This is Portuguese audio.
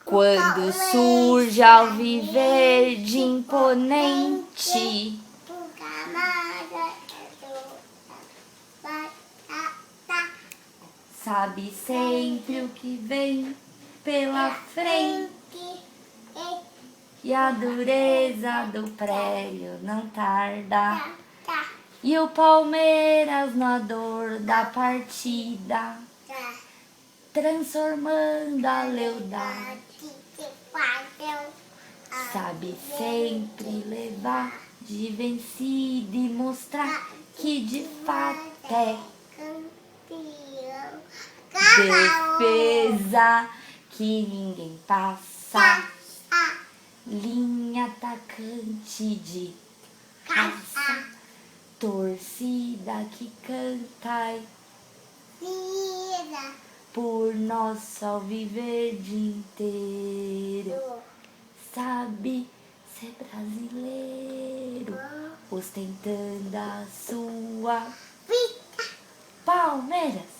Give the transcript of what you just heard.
Quando surge alviverde imponente, sabe sempre o que vem pela frente, e a dureza do prédio não tarda, e o Palmeiras na dor da partida, transformando a lealdade, sabe sempre levar de vencido e mostrar que de fato é defesa que ninguém passa, linha atacante de raça, torcida que canta por nosso alviverde inteiro, sabe ser brasileiro, ostentando a sua Palmeiras.